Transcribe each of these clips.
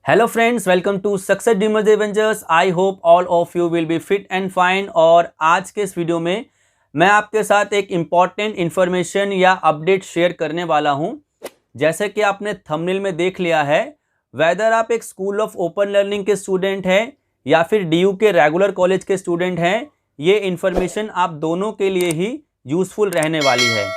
Hello friends, welcome to success dreamers avengers. I hope all of you will be fit and fine. और आज के इस video में मैं आपके साथ एक इम्पॉर्टेंट इन्फॉर्मेशन या अपडेट शेयर करने वाला हूं। जैसे कि आपने थंबनेल में देख लिया है, वेदर आप एक स्कूल ऑफ ओपन लर्निंग के स्टूडेंट हैं या फिर डीयू के रेगुलर कॉलेज के स्टूडेंट हैं, ये इन्फॉर्मेशन आप दोनों के लिए ही यूज़फुल रहने वाली है।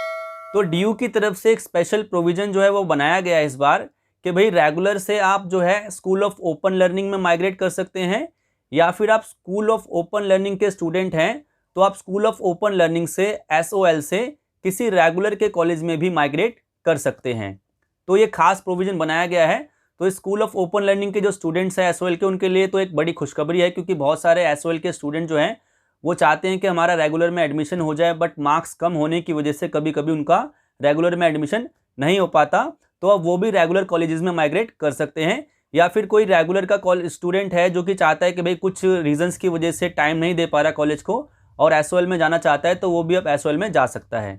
तो डीयू की तरफ से एक स्पेशल प्रोविज़न जो है वो बनाया गया है इस बार कि भाई रेगुलर से आप जो है स्कूल ऑफ ओपन लर्निंग में माइग्रेट कर सकते हैं, या फिर आप स्कूल ऑफ ओपन लर्निंग के स्टूडेंट हैं तो आप स्कूल ऑफ ओपन लर्निंग से एसओएल से किसी रेगुलर के कॉलेज में भी माइग्रेट कर सकते हैं। तो ये खास प्रोविज़न बनाया गया है। तो स्कूल ऑफ ओपन लर्निंग के जो स्टूडेंट्स हैं एसओएल के, उनके लिए तो एक बड़ी खुशखबरी है, क्योंकि बहुत सारे एसओएल के स्टूडेंट जो हैं वो चाहते हैं कि हमारा रेगुलर में एडमिशन हो जाए, बट मार्क्स कम होने की वजह से कभी कभी उनका रेगुलर में एडमिशन नहीं हो पाता। तो अब वो भी रेगुलर कॉलेजेस में माइग्रेट कर सकते हैं, या फिर कोई रेगुलर का स्टूडेंट है जो कि चाहता है कि भाई कुछ रीजंस की वजह से टाइम नहीं दे पा रहा कॉलेज को और एसओएल में जाना चाहता है, तो वो भी अब एसओएल में जा सकता है।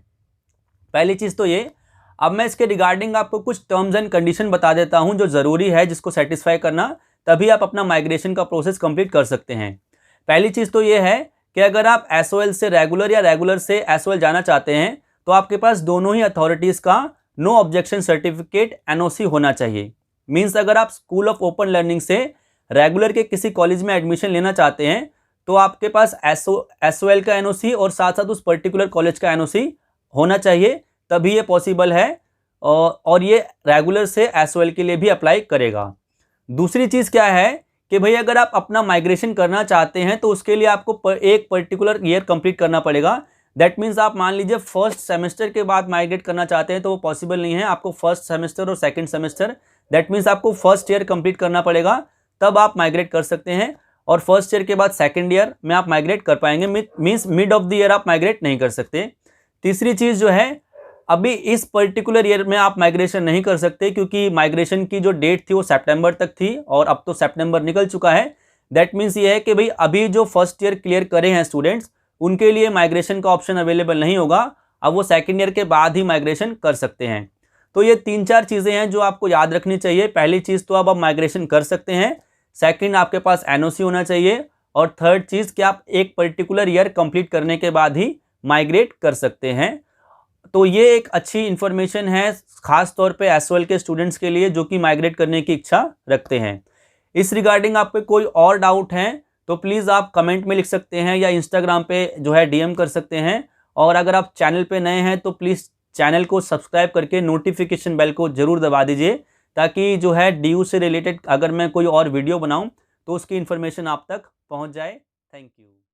पहली चीज़ तो ये। अब मैं इसके रिगार्डिंग आपको कुछ टर्म्स एंड कंडीशन बता देता हूं जो ज़रूरी है, जिसको सेटिस्फाई करना, तभी आप अपना माइग्रेशन का प्रोसेस कंप्लीट कर सकते हैं। पहली चीज़ तो ये है कि अगर आप एसओएल से रेगुलर या रेगुलर से एसओएल जाना चाहते हैं तो आपके पास दोनों ही अथॉरिटीज़ का नो ऑब्जेक्शन सर्टिफिकेट एनओसी होना चाहिए। मीन्स अगर आप स्कूल ऑफ ओपन लर्निंग से रेगुलर के किसी कॉलेज में एडमिशन लेना चाहते हैं तो आपके पास एसओएल का एनओसी और साथ साथ उस पर्टिकुलर कॉलेज का एनओसी होना चाहिए, तभी ये पॉसिबल है। और ये रेगुलर से एसओएल के लिए भी अप्लाई करेगा। दूसरी चीज़ क्या है कि भाई अगर आप अपना माइग्रेशन करना चाहते हैं तो उसके लिए आपको एक पर्टिकुलर ईयर कंप्लीट करना पड़ेगा। दैट मीन्स आप मान लीजिए फर्स्ट सेमेस्टर के बाद माइग्रेट करना चाहते हैं तो वो पॉसिबल नहीं है। आपको फर्स्ट सेमेस्टर और सेकंड सेमेस्टर, दैट मीन्स आपको फर्स्ट ईयर कंप्लीट करना पड़ेगा, तब आप माइग्रेट कर सकते हैं। और फर्स्ट ईयर के बाद सेकंड ईयर में आप माइग्रेट कर पाएंगे, means mid of the year आप माइग्रेट नहीं कर सकते। तीसरी चीज़ जो है, अभी इस पर्टिकुलर ईयर में आप माइग्रेशन नहीं कर सकते क्योंकि माइग्रेशन की जो डेट थी वो सितंबर तक थी और अब तो सितंबर निकल चुका है। दैट मीन्स ये है कि भाई अभी जो फर्स्ट ईयर क्लियर करे हैं स्टूडेंट्स, उनके लिए माइग्रेशन का ऑप्शन अवेलेबल नहीं होगा। अब वो सेकेंड ईयर के बाद ही माइग्रेशन कर सकते हैं। तो ये 3-4 चीज़ें हैं जो आपको याद रखनी चाहिए। पहली चीज़ तो अब आप माइग्रेशन कर सकते हैं, सेकंड आपके पास एनओसी होना चाहिए, और थर्ड चीज़ कि आप एक पर्टिकुलर ईयर कंप्लीट करने के बाद ही माइग्रेट कर सकते हैं। तो ये एक अच्छी इन्फॉर्मेशन है, खास तौर पे एसओएल के स्टूडेंट्स के लिए जो कि माइग्रेट करने की इच्छा रखते हैं। इस रिगार्डिंग आप पे कोई और डाउट है तो प्लीज़ आप कमेंट में लिख सकते हैं या इंस्टाग्राम पे जो है डीएम कर सकते हैं। और अगर आप चैनल पे नए हैं तो प्लीज़ चैनल को सब्सक्राइब करके नोटिफिकेशन बेल को ज़रूर दबा दीजिए, ताकि जो है डीयू से रिलेटेड अगर मैं कोई और वीडियो बनाऊँ तो उसकी इन्फॉर्मेशन आप तक पहुँच जाए। Thank you.